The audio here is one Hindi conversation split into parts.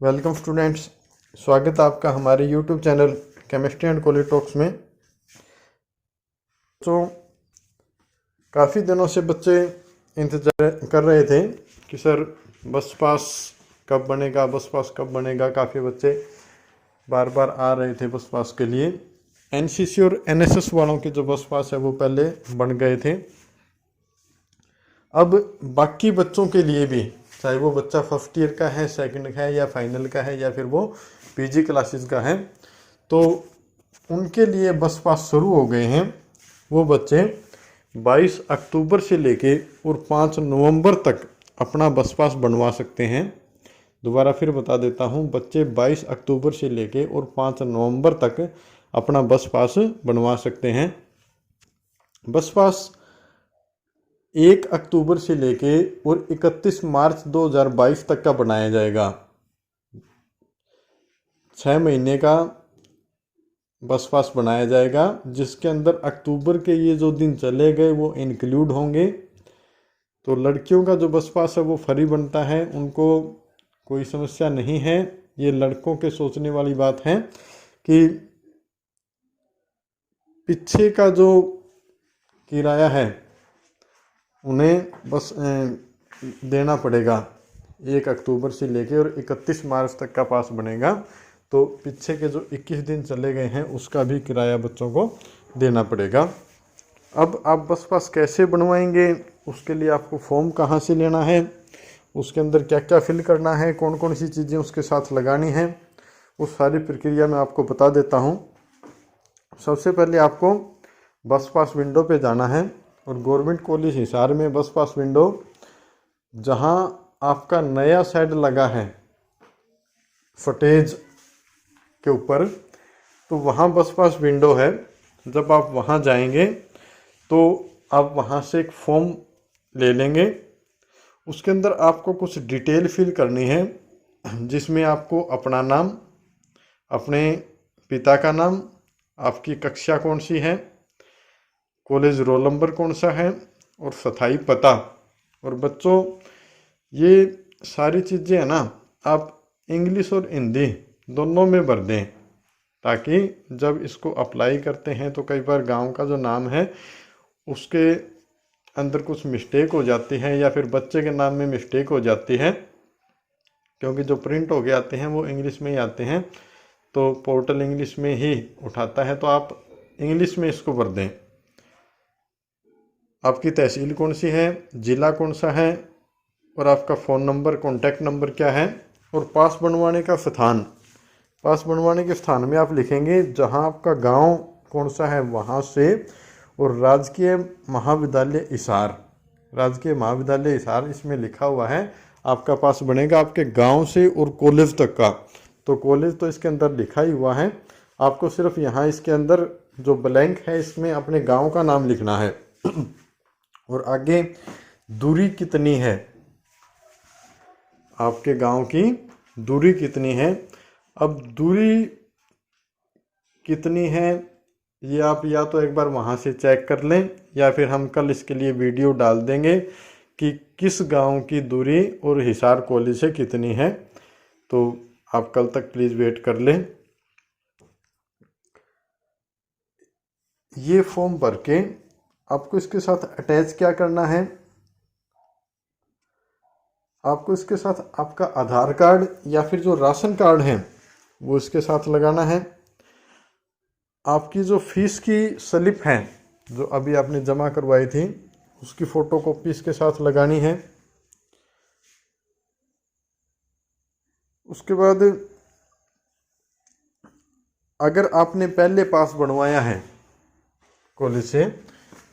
वेलकम स्टूडेंट्स, स्वागत है आपका हमारे YouTube channel chemistry and college talks में। तो काफ़ी दिनों से बच्चे इंतज़ार कर रहे थे कि सर बस पास कब बनेगा, बस पास कब बनेगा। काफ़ी बच्चे बार बार आ रहे थे बस पास के लिए। एनसीसी और एनएसएस वालों के जो बस पास है वो पहले बन गए थे। अब बाकी बच्चों के लिए भी, चाहे वो बच्चा फर्स्ट ईयर का है, सेकंड का है या फाइनल का है या फिर वो पीजी क्लासेस का है, तो उनके लिए बस पास शुरू हो गए हैं। वो बच्चे 22 अक्टूबर से लेके और 5 नवंबर तक अपना बस पास बनवा सकते हैं। दोबारा फिर बता देता हूँ, बच्चे 22 अक्टूबर से लेके और 5 नवंबर तक अपना बस पास बनवा सकते हैं। बस पास 1 अक्टूबर से लेके और 31 मार्च 2022 तक का बनाया जाएगा। 6 महीने का बस पास बनाया जाएगा, जिसके अंदर अक्टूबर के ये जो दिन चले गए वो इंक्लूड होंगे। तो लड़कियों का जो बस पास है वो फ्री बनता है, उनको कोई समस्या नहीं है। ये लड़कों के सोचने वाली बात है कि पीछे का जो किराया है उन्हें बस देना पड़ेगा। 1 अक्टूबर से लेके और 31 मार्च तक का पास बनेगा, तो पीछे के जो 21 दिन चले गए हैं उसका भी किराया बच्चों को देना पड़ेगा। अब आप बस पास कैसे बनवाएंगे, उसके लिए आपको फॉर्म कहाँ से लेना है, उसके अंदर क्या क्या फिल करना है, कौन कौन सी चीज़ें उसके साथ लगानी हैं, उस सारी प्रक्रिया मैं आपको बता देता हूँ। सबसे पहले आपको बस पास विंडो पे जाना है और गवर्नमेंट कॉलेज हिसार में बस पास विंडो जहाँ आपका नया शेड लगा है फुटेज के ऊपर, तो वहाँ बस पास विंडो है। जब आप वहाँ जाएंगे तो आप वहाँ से एक फॉर्म ले लेंगे। उसके अंदर आपको कुछ डिटेल फिल करनी है, जिसमें आपको अपना नाम, अपने पिता का नाम, आपकी कक्षा कौन सी है, कॉलेज रोल नंबर कौन सा है और स्थायी पता। और बच्चों ये सारी चीज़ें है ना, आप इंग्लिश और हिंदी दोनों में भर दें, ताकि जब इसको अप्लाई करते हैं तो कई बार गांव का जो नाम है उसके अंदर कुछ मिस्टेक हो जाती है या फिर बच्चे के नाम में मिस्टेक हो जाती है, क्योंकि जो प्रिंट हो के आते हैं वो इंग्लिश में ही आते हैं, तो पोर्टल इंग्लिश में ही उठाता है, तो आप इंग्लिश में इसको भर दें। आपकी तहसील कौन सी है, ज़िला कौन सा है और आपका फ़ोन नंबर, कॉन्टैक्ट नंबर क्या है, और पास बनवाने का स्थान। पास बनवाने के स्थान में आप लिखेंगे जहां आपका गांव कौन सा है वहां से, और राजकीय महाविद्यालय हिसार, राजकीय महाविद्यालय हिसार इसमें लिखा हुआ है। आपका पास बनेगा आपके गांव से और कॉलेज तक का। तो कॉलेज तो इसके अंदर लिखा ही हुआ है, आपको सिर्फ यहाँ इसके अंदर जो ब्लैंक है इसमें अपने गांव का नाम लिखना है। और आगे दूरी कितनी है, आपके गांव की दूरी कितनी है। अब दूरी कितनी है ये आप या तो एक बार वहाँ से चेक कर लें, या फिर हम कल इसके लिए वीडियो डाल देंगे कि किस गांव की दूरी और हिसार कॉलेज से कितनी है। तो आप कल तक प्लीज़ वेट कर लें। ये फॉर्म भर के आपको इसके साथ अटैच क्या करना है, आपको इसके साथ आपका आधार कार्ड या फिर जो राशन कार्ड है वो इसके साथ लगाना है। आपकी जो फीस की स्लिप है जो अभी आपने जमा करवाई थी उसकी फ़ोटोकॉपी इसके साथ लगानी है। उसके बाद अगर आपने पहले पास बनवाया है कॉलेज से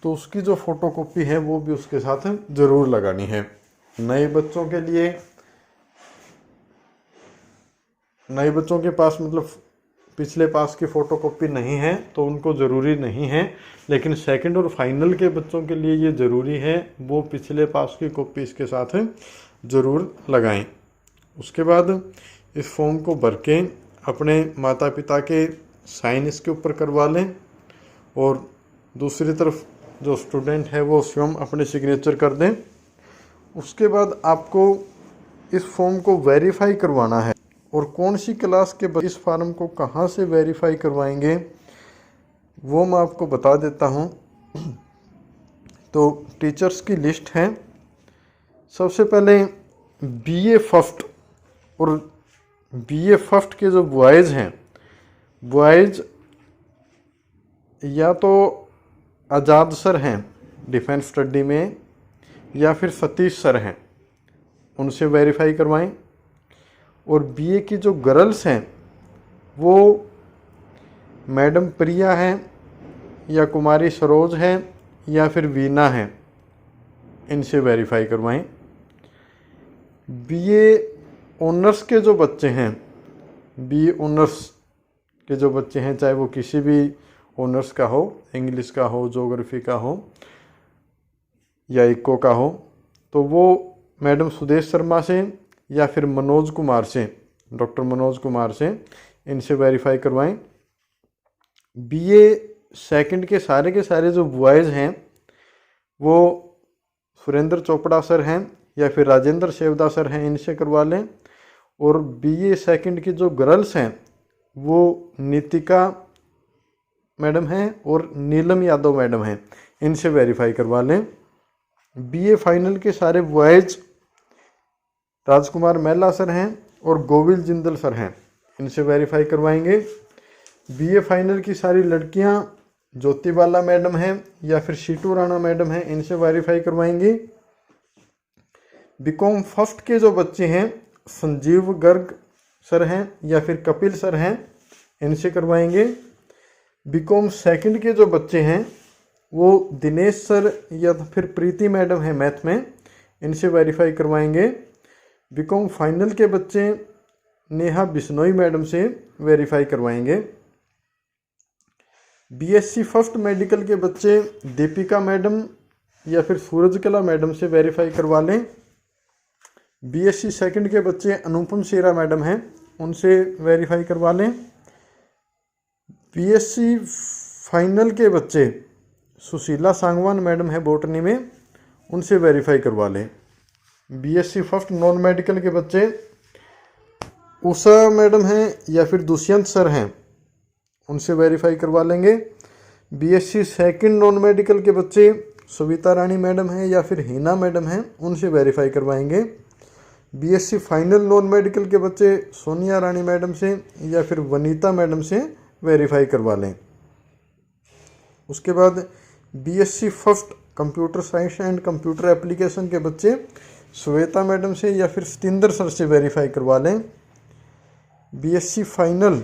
तो उसकी जो फ़ोटोकॉपी है वो भी उसके साथ ज़रूर लगानी है। नए बच्चों के लिए, नए बच्चों के पास मतलब पिछले पास की फ़ोटोकॉपी नहीं है तो उनको ज़रूरी नहीं है, लेकिन सेकंड और फाइनल के बच्चों के लिए ये ज़रूरी है, वो पिछले पास की कॉपी इसके साथ ज़रूर लगाएं। उसके बाद इस फॉर्म को भर के अपने माता पिता के साइन इसके ऊपर करवा लें, और दूसरी तरफ जो स्टूडेंट है वो स्वयं अपने सिग्नेचर कर दें। उसके बाद आपको इस फॉर्म को वेरीफाई करवाना है, और कौन सी क्लास के इस फार्म को कहाँ से वेरीफाई करवाएंगे वो मैं आपको बता देता हूँ। तो टीचर्स की लिस्ट है। सबसे पहले बीए फर्स्ट और बीए फर्स्ट के जो बॉयज़ हैं, बॉयज़ या तो आज़ाद सर हैं डिफेंस स्टडी में या फिर सतीश सर हैं, उनसे वेरीफाई करवाएं। और बीए की जो गर्ल्स हैं वो मैडम प्रिया हैं या कुमारी सरोज हैं या फिर वीना हैं, इनसे वेरीफाई करवाएं। बीए ऑनर्स के जो बच्चे हैं, बीए ऑनर्स के जो बच्चे हैं, चाहे वो किसी भी ऑनर्स का हो, इंग्लिश का हो, ज्योग्राफी का हो या इको का हो, तो वो मैडम सुदेश शर्मा से या फिर मनोज कुमार से, डॉक्टर मनोज कुमार से, इनसे वेरीफाई करवाएं। बीए सेकंड के सारे जो बॉयज़ हैं वो सुरेंद्र चोपड़ा सर हैं या फिर राजेंद्र सेवदा सर हैं, इनसे करवा लें। और बीए सेकंड की जो गर्ल्स हैं वो नीतिका मैडम हैं और नीलम यादव मैडम हैं, इनसे वेरीफाई करवा लें। बीए फाइनल के सारे बॉयज़ राजकुमार महिला सर हैं और गोविल जिंदल सर हैं, इनसे वेरीफाई करवाएंगे। बीए फाइनल की सारी लड़कियां ज्योतिबाला मैडम हैं या फिर शीटू राणा मैडम हैं, इनसे वेरीफाई करवाएंगे। बीकॉम फर्स्ट के जो बच्चे हैं संजीव गर्ग सर हैं या फिर कपिल सर हैं, इनसे करवाएंगे। बीकॉम सेकंड के जो बच्चे हैं वो दिनेश सर या फिर प्रीति मैडम हैं मैथ में, इनसे वेरीफाई करवाएंगे। बीकॉम फाइनल के बच्चे नेहा बिश्नोई मैडम से वेरीफाई करवाएंगे। बीएससी फर्स्ट मेडिकल के बच्चे दीपिका मैडम या फिर सूरजकला मैडम से वेरीफाई करवा लें। बीएससी सेकंड के बच्चे अनुपम शेरा मैडम हैं, उनसे वेरीफाई करवा लें। बीएससी फाइनल के बच्चे सुशीला सांगवान मैडम है बॉटनी में, उनसे वेरीफाई करवा लें। बीएससी फर्स्ट नॉन मेडिकल के बच्चे उषा मैडम हैं या फिर दुष्यंत सर हैं, उनसे वेरीफाई करवा लेंगे। बीएससी सेकंड नॉन मेडिकल के बच्चे सविता रानी मैडम हैं या फिर हिना मैडम हैं, उनसे वेरीफाई करवाएंगे। बीएससी फाइनल नॉन मेडिकल के बच्चे सोनिया रानी मैडम से या फिर वनीता मैडम से वेरीफाई करवा लें। उसके बाद BSc first computer science and computer application के बच्चे श्वेता मैडम से या फिर सतिंदर सर से वेरीफाई करवा लें। बीएससी फाइनल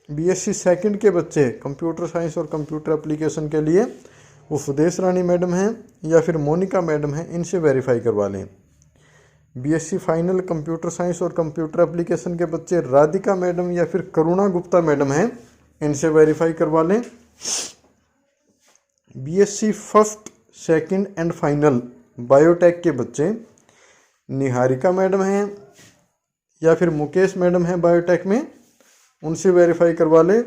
बीएससी सेकंड के बच्चे कंप्यूटर साइंस और कंप्यूटर एप्लीकेशन के लिए वो सुदेश रानी मैडम हैं या फिर मोनिका मैडम हैं, इनसे वेरीफाई करवा लें। बीएससी फाइनल कंप्यूटर साइंस और कंप्यूटर एप्लीकेशन के बच्चे राधिका मैडम या फिर करुणा गुप्ता मैडम हैं, इनसे वेरीफाई करवा लें। BSc first second and final biotech के बच्चे निहारिका मैडम हैं या फिर मुकेश मैडम हैं बायोटेक में, उनसे वेरीफाई करवा लें।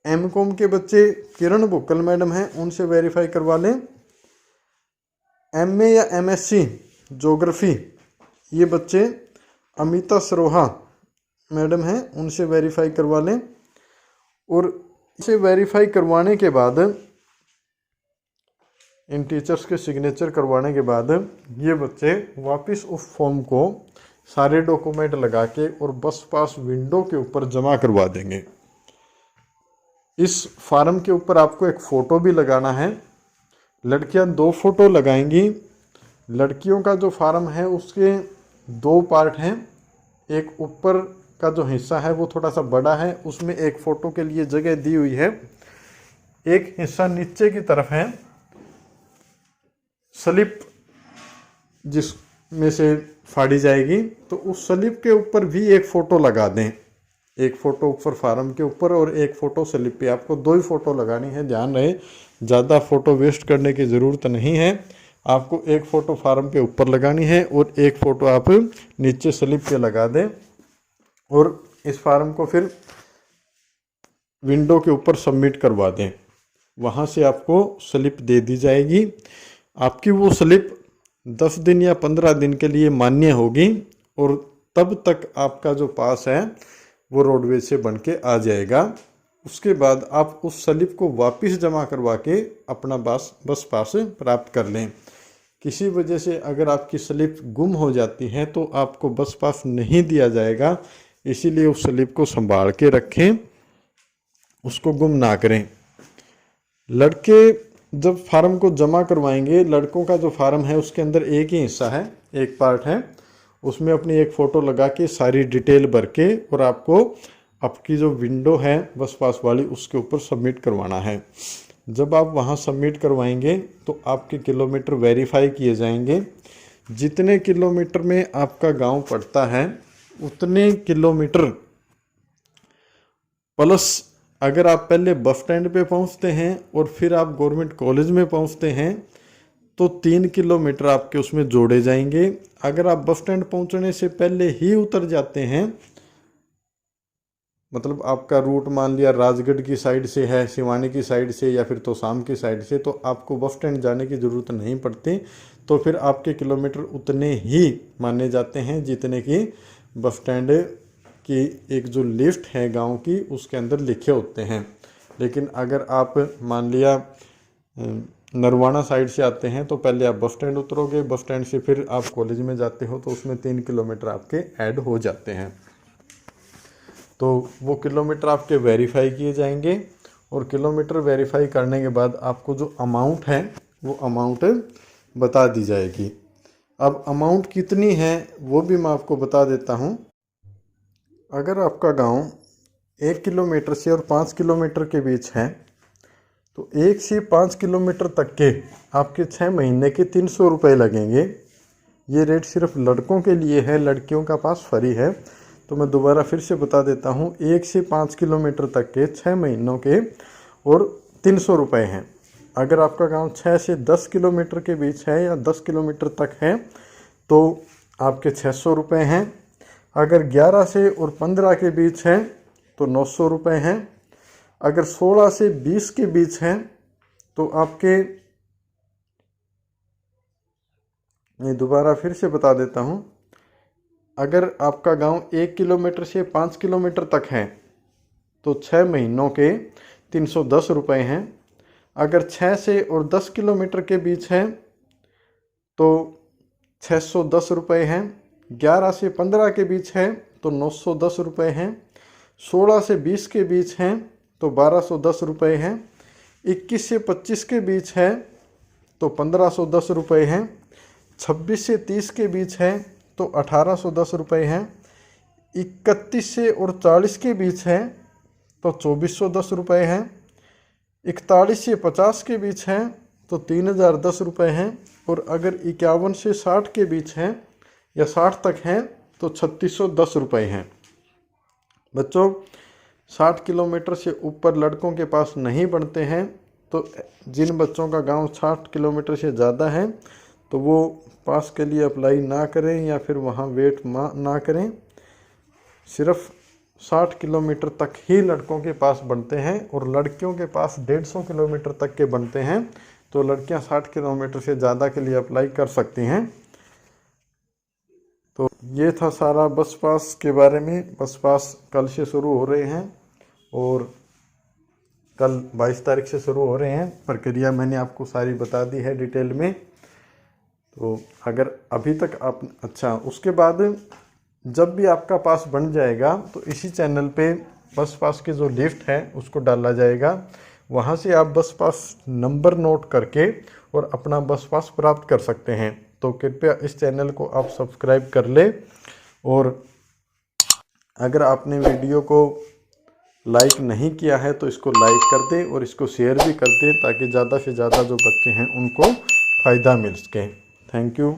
एमकॉम के बच्चे किरण बुक्कल मैडम हैं, उनसे वेरीफाई करवा लें। एमए या एमएससी ज्योग्राफी ये बच्चे अमिता सरोहा मैडम हैं, उनसे वेरीफाई करवा लें। और इसे वेरीफाई करवाने के बाद, इन टीचर्स के सिग्नेचर करवाने के बाद ये बच्चे वापस उस फॉर्म को सारे डॉक्यूमेंट लगा के और बस पास विंडो के ऊपर जमा करवा देंगे। इस फार्म के ऊपर आपको एक फ़ोटो भी लगाना है। लड़कियां 2 फोटो लगाएंगी। लड़कियों का जो फार्म है उसके 2 पार्ट हैं। एक ऊपर का जो हिस्सा है वो थोड़ा सा बड़ा है, उसमें एक फ़ोटो के लिए जगह दी हुई है। एक हिस्सा नीचे की तरफ है, स्लिप जिसमें से फाड़ी जाएगी, तो उस स्लिप के ऊपर भी एक फ़ोटो लगा दें। एक फ़ोटो ऊपर फार्म के ऊपर और एक फ़ोटो स्लिप पे। आपको 2 ही फ़ोटो लगानी है, ध्यान रहे, ज़्यादा फ़ोटो वेस्ट करने की ज़रूरत नहीं है। आपको एक फ़ोटो फार्म के ऊपर लगानी है और एक फ़ोटो आप नीचे स्लिप पे लगा दें और इस फार्म को फिर विंडो के ऊपर सबमिट करवा दें। वहाँ से आपको स्लिप दे दी जाएगी। आपकी वो स्लिप 10 दिन या 15 दिन के लिए मान्य होगी और तब तक आपका जो पास है वो रोडवेज से बन के आ जाएगा। उसके बाद आप उस स्लिप को वापस जमा करवा के अपना बस पास प्राप्त कर लें। किसी वजह से अगर आपकी स्लिप गुम हो जाती है तो आपको बस पास नहीं दिया जाएगा, इसीलिए उस स्लिप को संभाल के रखें, उसको गुम ना करें। लड़के जब फार्म को जमा करवाएंगे, लड़कों का जो फार्म है उसके अंदर एक ही हिस्सा है, एक पार्ट है, उसमें अपनी एक फ़ोटो लगा के सारी डिटेल भर के और आपको आपकी जो विंडो है बस पास वाली उसके ऊपर सबमिट करवाना है। जब आप वहाँ सबमिट करवाएंगे तो आपके किलोमीटर वेरीफाई किए जाएंगे। जितने किलोमीटर में आपका गांव पड़ता है उतने किलोमीटर प्लस अगर आप पहले बस स्टैंड पे पहुंचते हैं और फिर आप गवर्नमेंट कॉलेज में पहुंचते हैं तो 3 किलोमीटर आपके उसमें जोड़े जाएंगे। अगर आप बस स्टैंड पहुंचने से पहले ही उतर जाते हैं, मतलब आपका रूट मान लिया राजगढ़ की साइड से है, सिवानी की साइड से या फिर तोशाम की साइड से, तो आपको बस स्टैंड जाने की ज़रूरत नहीं पड़ती। तो फिर आपके किलोमीटर उतने ही माने जाते हैं जितने की बस स्टैंड की एक जो लिस्ट है गांव की उसके अंदर लिखे होते हैं। लेकिन अगर आप मान लिया नरवाना साइड से आते हैं तो पहले आप बस स्टैंड उतरोगे, बस स्टैंड से फिर आप कॉलेज में जाते हो तो उसमें 3 किलोमीटर आपके ऐड हो जाते हैं। तो वो किलोमीटर आपके वेरीफाई किए जाएंगे और किलोमीटर वेरीफाई करने के बाद आपको जो अमाउंट है वो अमाउंट बता दी जाएगी। अब अमाउंट कितनी है वो भी मैं आपको बता देता हूँ। अगर आपका गांव 1 किलोमीटर से और 5 किलोमीटर के बीच है तो 1 से 5 किलोमीटर तक के आपके 6 महीने के 300 रुपये लगेंगे। ये रेट सिर्फ लड़कों के लिए है, लड़कियों का पास फ्री है। तो मैं दोबारा फिर से बता देता हूँ, 1 से 5 किलोमीटर तक के 6 महीनों के और 300 रुपये हैं। अगर आपका गांव 6 से 10 किलोमीटर के बीच है या 10 किलोमीटर तक है तो आपके 600 रुपये हैं। अगर 11 से और 15 के बीच है तो 900 रुपये हैं। अगर 16 से 20 के बीच है तो आपके, मैं दोबारा फिर से बता देता हूँ, अगर आपका गांव 1 किलोमीटर से 5 किलोमीटर तक है तो 6 महीनों के 310 रुपये हैं। अगर 6 से और 10 किलोमीटर के बीच है तो 610 रुपये हैं। 11 से 15 के बीच है तो 910 रुपये हैं। 16 से 20 के बीच हैं तो 1210 रुपये हैं। 21 से 25 के बीच है तो 1510 रुपये हैं। 26 से 30 के बीच है तो 1810 रुपये हैं। 31 से और 40 के बीच है तो 2410 रुपये हैं। 41 से 50 के बीच है तो 3010 रुपये हैं। और अगर 51 से 60 के बीच है या 60 तक हैं तो 3610 रुपये हैं। बच्चों, 60 किलोमीटर से ऊपर लड़कों के पास नहीं बनते हैं, तो जिन बच्चों का गांव 60 किलोमीटर से ज़्यादा है तो वो पास के लिए अप्लाई ना करें या फिर वहाँ वेट ना करें। सिर्फ 60 किलोमीटर तक ही लड़कों के पास बनते हैं और लड़कियों के पास 150 किलोमीटर तक के बनते हैं। तो लड़कियां 60 किलोमीटर से ज़्यादा के लिए अप्लाई कर सकती हैं। तो ये था सारा बस पास के बारे में। बस पास कल से शुरू हो रहे हैं और कल 22 तारीख से शुरू हो रहे हैं। प्रक्रिया मैंने आपको सारी बता दी है डिटेल में। तो अगर अभी तक आप, अच्छा, उसके बाद जब भी आपका पास बन जाएगा तो इसी चैनल पे बस पास की जो लिस्ट है उसको डाला जाएगा। वहाँ से आप बस पास नंबर नोट करके और अपना बस पास प्राप्त कर सकते हैं। तो कृपया इस चैनल को आप सब्सक्राइब कर ले और अगर आपने वीडियो को लाइक नहीं किया है तो इसको लाइक कर दें और इसको शेयर भी कर दें ताकि ज़्यादा से ज़्यादा जो बच्चे हैं उनको फ़ायदा मिल सके। Thank you.